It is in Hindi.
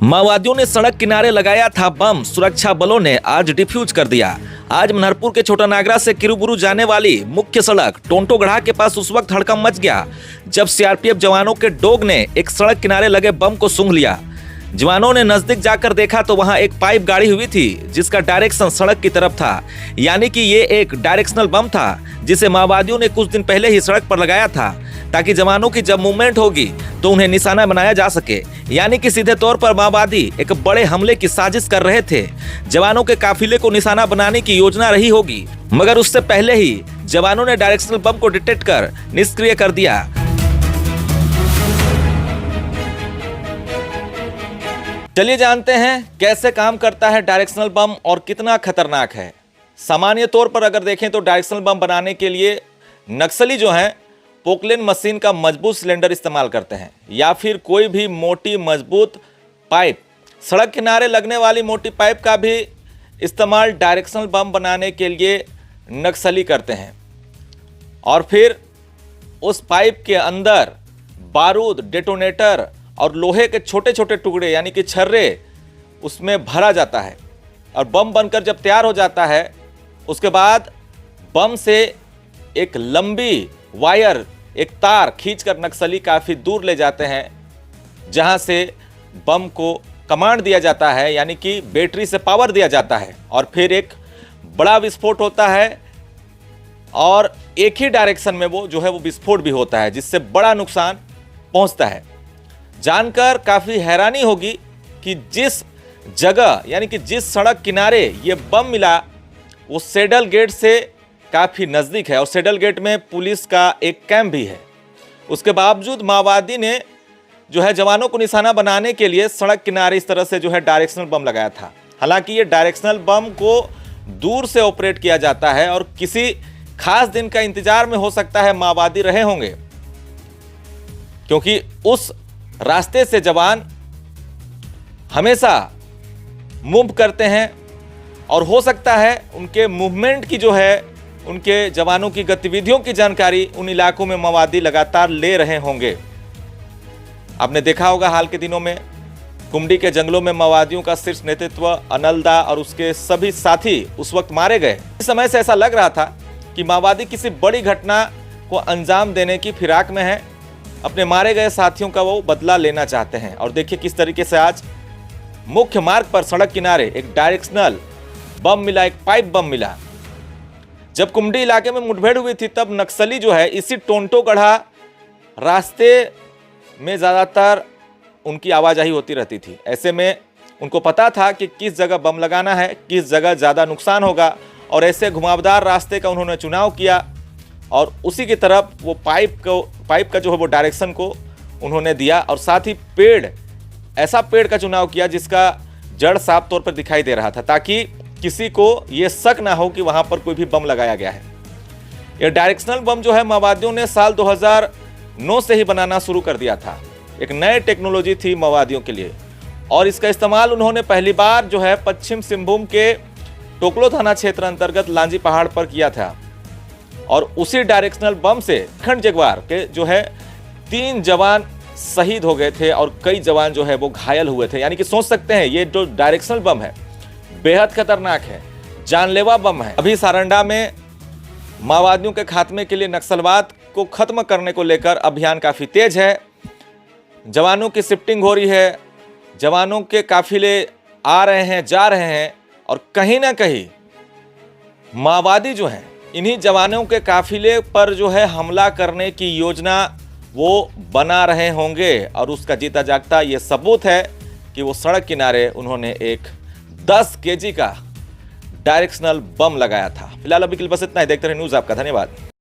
माओवादियों ने सड़क किनारे लगाया था बम, सुरक्षा बलों ने आज डिफ्यूज कर दिया। आज मनहरपुर के छोटा नागरा से किरुबुरु जाने वाली मुख्य सड़क टोंटोगढ़ा के पास उस वक्त हड़कंप मच गया जब सीआरपीएफ जवानों के डोग ने एक सड़क किनारे लगे बम को सूंघ लिया। जवानों ने नजदीक जाकर देखा तो वहां एक पाइप गाड़ी हुई थी जिसका डायरेक्शन सड़क की तरफ था, यानी कि ये एक डायरेक्शनल बम था जिसे माओवादियों ने कुछ दिन पहले ही सड़क पर लगाया था ताकि जवानों की जब मूवमेंट होगी तो उन्हें निशाना बनाया जा सके। यानी कि सीधे तौर पर माओवादी एक बड़े हमले की साजिश कर रहे थे। जवानों के काफिले को निशाना बनाने की योजना रही होगी, मगर उससे पहले ही जवानों ने डायरेक्शनल बम को डिटेक्ट कर निष्क्रिय कर दिया। चलिए जानते हैं कैसे काम करता है डायरेक्शनल बम और कितना खतरनाक है। सामान्य तौर पर अगर देखें तो डायरेक्शनल बम बनाने के लिए नक्सली जो हैं पोकलेन मशीन का मजबूत सिलेंडर इस्तेमाल करते हैं या फिर कोई भी मोटी मजबूत पाइप। सड़क किनारे लगने वाली मोटी पाइप का भी इस्तेमाल डायरेक्शनल बम बनाने के लिए नक्सली करते हैं और फिर उस पाइप के अंदर बारूद, डेटोनेटर और लोहे के छोटे छोटे टुकड़े यानी कि छर्रे उसमें भरा जाता है और बम बनकर जब तैयार हो जाता है उसके बाद बम से एक लंबी वायर, एक तार खींचकर नक्सली काफ़ी दूर ले जाते हैं जहां से बम को कमांड दिया जाता है, यानी कि बैटरी से पावर दिया जाता है और फिर एक बड़ा विस्फोट होता है और एक ही डायरेक्शन में वो विस्फोट भी होता है जिससे बड़ा नुकसान पहुंचता है। जानकर काफ़ी हैरानी होगी कि जिस जगह यानी कि जिस सड़क किनारे ये बम मिला वो सेडल गेट से काफ़ी नज़दीक है और सेडल गेट में पुलिस का एक कैंप भी है। उसके बावजूद माओवादी ने जवानों को निशाना बनाने के लिए सड़क किनारे इस तरह से डायरेक्शनल बम लगाया था। हालांकि ये डायरेक्शनल बम को दूर से ऑपरेट किया जाता है और किसी खास दिन का इंतजार में हो सकता है माओवादी रहे होंगे, क्योंकि उस रास्ते से जवान हमेशा मूव करते हैं और हो सकता है उनके मूवमेंट की उनके जवानों की गतिविधियों की जानकारी उन इलाकों में माओवादी लगातार ले रहे होंगे। आपने देखा होगा हाल के दिनों में कुमडी के जंगलों में माओवादियों का शीर्ष नेतृत्व अनलदा और उसके सभी साथी उस वक्त मारे गए। इस समय से ऐसा लग रहा था कि माओवादी किसी बड़ी घटना को अंजाम देने की फिराक में है, अपने मारे गए साथियों का वो बदला लेना चाहते हैं। और देखिए किस तरीके से आज मुख्य मार्ग पर सड़क किनारे एक डायरेक्शनल बम मिला, एक पाइप बम मिला। जब कुमडी इलाके में मुठभेड़ हुई थी तब नक्सली इसी टोंटोगढ़ा रास्ते में ज़्यादातर उनकी आवाजाही होती रहती थी। ऐसे में उनको पता था कि किस जगह बम लगाना है, किस जगह ज़्यादा नुकसान होगा और ऐसे घुमावदार रास्ते का उन्होंने चुनाव किया और उसी की तरफ वो पाइप का वो डायरेक्शन को उन्होंने दिया और साथ ही ऐसा पेड़ का चुनाव किया जिसका जड़ साफ तौर पर दिखाई दे रहा था ताकि किसी को ये शक ना हो कि वहां पर कोई भी बम लगाया गया है। यह डायरेक्शनल बम माओवादियों ने साल 2009 से ही बनाना शुरू कर दिया था। एक नई टेक्नोलॉजी थी माओवादियों के लिए और इसका इस्तेमाल उन्होंने पहली बार पश्चिम सिंहभूम के टोकलो थाना क्षेत्र अंतर्गत लांजी पहाड़ पर किया था और उसी डायरेक्शनल बम से खंड जगवार के 3 जवान शहीद हो गए थे और कई जवान वो घायल हुए थे। यानी कि सोच सकते हैं ये जो डायरेक्शनल बम है बेहद खतरनाक है, जानलेवा बम है। अभी सारंडा में माओवादियों के खात्मे के लिए नक्सलवाद को खत्म करने को लेकर अभियान काफ़ी तेज है। जवानों की शिफ्टिंग हो रही है, जवानों के काफिले आ रहे हैं, जा रहे हैं और कहीं ना कहीं माओवादी हैं इन्हीं जवानों के काफिले पर हमला करने की योजना वो बना रहे होंगे और उसका जीता जागता ये सबूत है कि वो सड़क किनारे उन्होंने एक 10 केजी का डायरेक्शनल बम लगाया था। फिलहाल अभी के लिए बस इतना ही। देखते रहे न्यूज़ आपका। धन्यवाद।